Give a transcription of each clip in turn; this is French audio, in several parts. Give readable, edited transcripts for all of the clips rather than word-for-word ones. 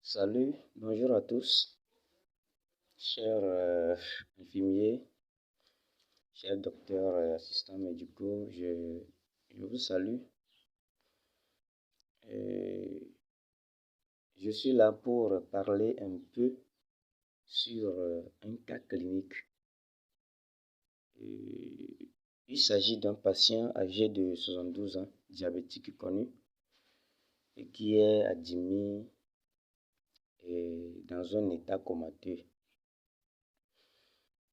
Salut, bonjour à tous, chers infirmiers, chers docteurs, assistants médicaux, je vous salue. Et je suis là pour parler un peu sur un cas clinique. Il s'agit d'un patient âgé de 72 ans, diabétique connu, et qui est admis dans un état comateux.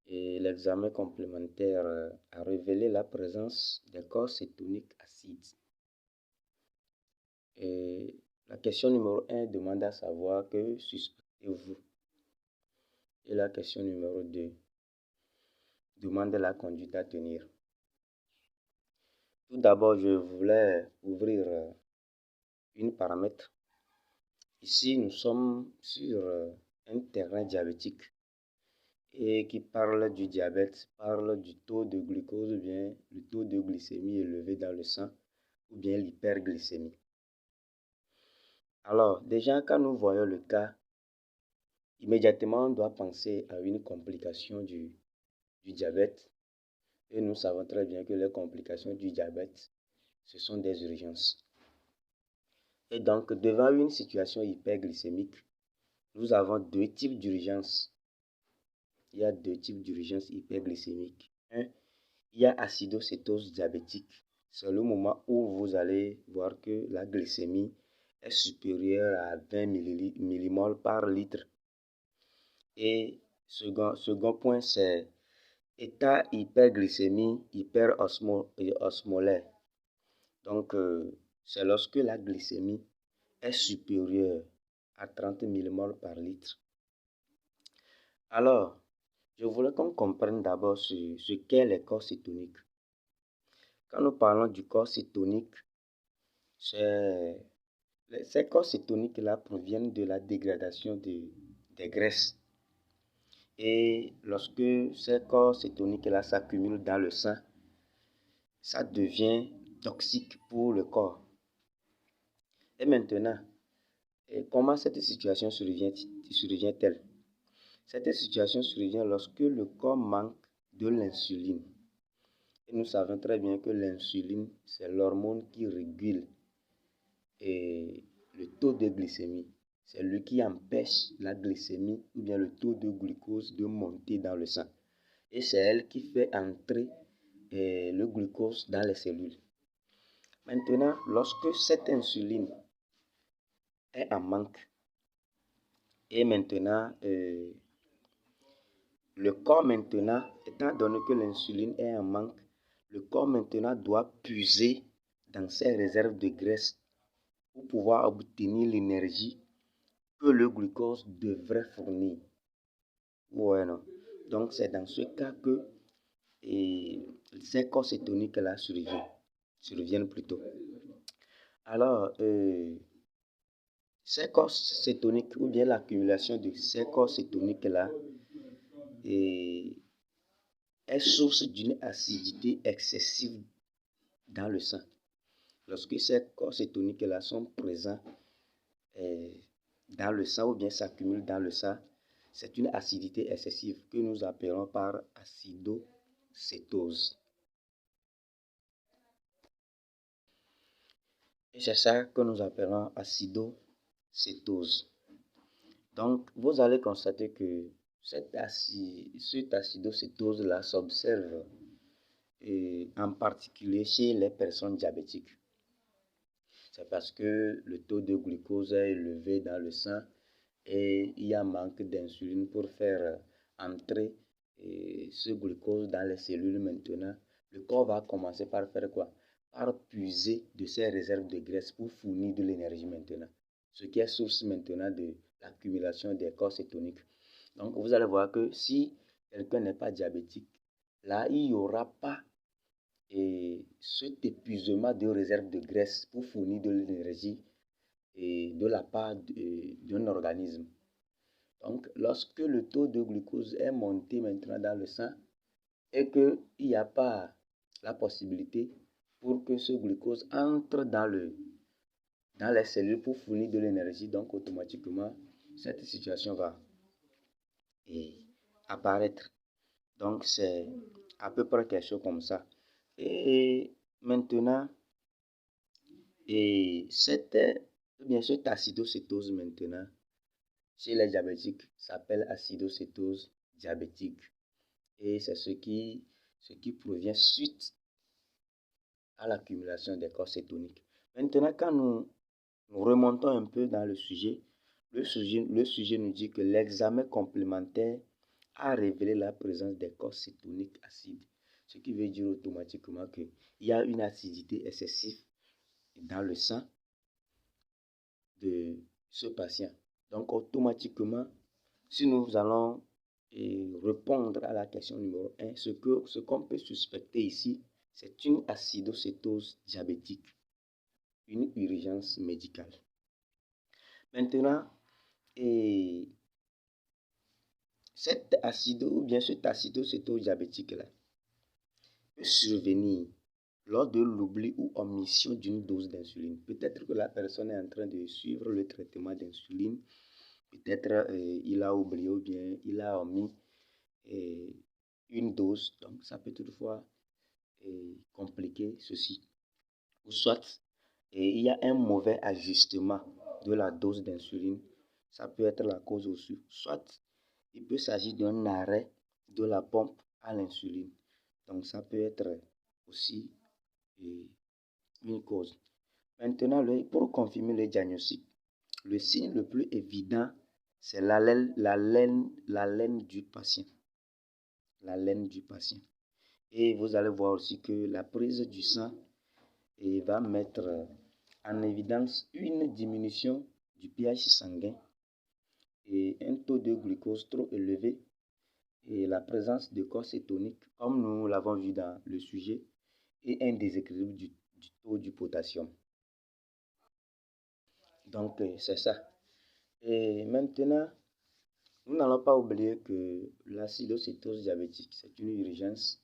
Et l'examen complémentaire a révélé la présence des corps cétoniques acides. Et la question numéro 1 demande à savoir que suspectez-vous? Et la question numéro 2 demande la conduite à tenir. Tout d'abord, je voulais ouvrir une paramètre. Ici, nous sommes sur un terrain diabétique et qui parle du diabète, parle du taux de glucose ou bien le taux de glycémie élevé dans le sang ou bien l'hyperglycémie. Alors, déjà, quand nous voyons le cas, immédiatement, on doit penser à une complication du diabète. Et nous savons très bien que les complications du diabète, ce sont des urgences. Et donc, devant une situation hyperglycémique, nous avons deux types d'urgences. Il y a deux types d'urgences hyperglycémiques. Un, il y a acidocétose diabétique. C'est le moment où vous allez voir que la glycémie est supérieure à 20 millimoles par litre. Et second point, c'est état hyperglycémie hyperosmolaire. Donc, c'est lorsque la glycémie est supérieure à 30 millimoles par litre. Alors, je voulais qu'on comprenne d'abord ce qu'est les corps cétoniques. Quand nous parlons du corps cétonique, ces corps cétoniques-là proviennent de la dégradation des graisses. Et lorsque ces corps cétoniques-là s'accumulent dans le sang, ça devient toxique pour le corps. Et maintenant, comment cette situation survient-elle? Cette situation survient lorsque le corps manque de l'insuline. Et nous savons très bien que l'insuline, c'est l'hormone qui régule le taux de glycémie. C'est lui qui empêche la glycémie ou bien le taux de glucose de monter dans le sang. Et c'est elle qui fait entrer le glucose dans les cellules. Maintenant, lorsque cette insuline est en manque, et maintenant, le corps maintenant, étant donné que l'insuline est en manque, le corps maintenant doit puiser dans ses réserves de graisse pour pouvoir obtenir l'énergie que le glucose devrait fournir. Ouais, non. Donc, c'est dans ce cas que ces corps cétoniques-là surviennent plutôt. Alors, ces corps cétoniques ou bien l'accumulation de ces corps cétoniques-là est source d'une acidité excessive dans le sang. Lorsque ces corps cétoniques-là sont présents dans le sang ou bien s'accumulent dans le sang, c'est une acidité excessive que nous appelons par acidocétose. Et c'est ça que nous appelons acidocétose. Donc, vous allez constater que cette acidocétose-là s'observe en particulier chez les personnes diabétiques. C'est parce que le taux de glucose est élevé dans le sang et il y a manque d'insuline pour faire entrer ce glucose dans les cellules maintenant. Le corps va commencer par faire quoi? Par puiser de ses réserves de graisse pour fournir de l'énergie maintenant. Ce qui est source maintenant de l'accumulation des corps cétoniques. Donc, vous allez voir que si quelqu'un n'est pas diabétique, là, il n'y aura pas cet épuisement de réserves de graisse pour fournir de l'énergie de la part d'un organisme. Donc, lorsque le taux de glucose est monté maintenant dans le sang et qu'il n'y a pas la possibilité pour que ce glucose entre dans les cellules pour fournir de l'énergie, donc automatiquement, cette situation va apparaître. Donc, c'est à peu près quelque chose comme ça. Et maintenant, cette acidocétose maintenant, chez les diabétiques, s'appelle acidocétose diabétique. Et c'est ce qui provient suite à l'accumulation des corps cétoniques. Maintenant, quand nous remontons un peu dans le sujet, le sujet nous dit que l'examen complémentaire a révélé la présence des corps cétoniques acides. Ce qui veut dire automatiquement qu'il y a une acidité excessive dans le sang de ce patient. Donc, automatiquement, si nous allons répondre à la question numéro 1, ce qu'on peut suspecter ici, c'est une acidocétose diabétique, une urgence médicale. Maintenant, cet acidocétose diabétique-là peut survenir lors de l'oubli ou omission d'une dose d'insuline. Peut-être que la personne est en train de suivre le traitement d'insuline, peut-être il a oublié ou bien il a omis une dose, donc ça peut toutefois compliquer ceci. Ou soit il y a un mauvais ajustement de la dose d'insuline, ça peut être la cause aussi. Soit il peut s'agir d'un arrêt de la pompe à l'insuline, donc ça peut être aussi une cause. Maintenant, pour confirmer le diagnostic, le signe le plus évident, c'est la laine du patient. La laine du patient. Et vous allez voir aussi que la prise du sang va mettre en évidence une diminution du pH sanguin et un taux de glucose trop élevé et la présence de corps cétoniques, comme nous l'avons vu dans le sujet, et un déséquilibre du taux du potassium. Donc, c'est ça. Et maintenant, nous n'allons pas oublier que l'acidocétose diabétique, c'est une urgence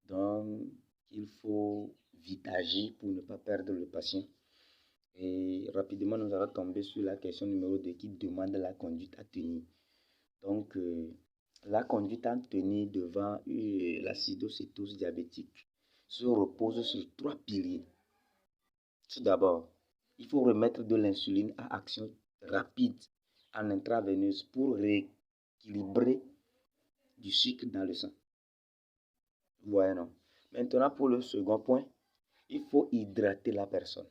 dont il faut vite agir pour ne pas perdre le patient. Et rapidement, nous allons tomber sur la question numéro 2 qui demande la conduite à tenir. Donc, la conduite à tenir devant l'acidocétose diabétique se repose sur 3 piliers. Tout d'abord, il faut remettre de l'insuline à action rapide en intraveineuse pour rééquilibrer du sucre dans le sang. Vous voyez, non? Maintenant, pour le second point, il faut hydrater la personne.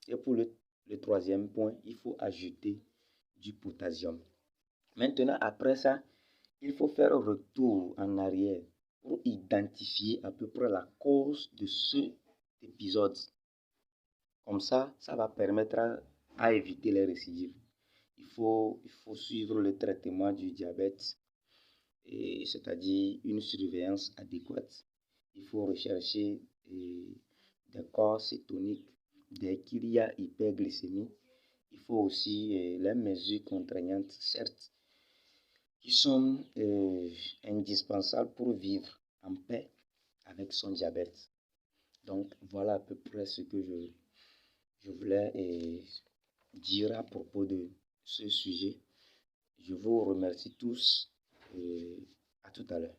Et pour le troisième point, il faut ajouter du potassium. Maintenant, après ça, il faut faire un retour en arrière pour identifier à peu près la cause de cet épisode. Comme ça, ça va permettre à éviter les récidives. Il faut suivre le traitement du diabète, c'est-à-dire une surveillance adéquate. Il faut rechercher des corps cétoniques dès qu'il y a hyperglycémie. Il faut aussi les mesures contraignantes, certes, qui sont indispensables pour vivre en paix avec son diabète. Donc, voilà à peu près ce que je voulais dire à propos de ce sujet. Je vous remercie tous et à tout à l'heure.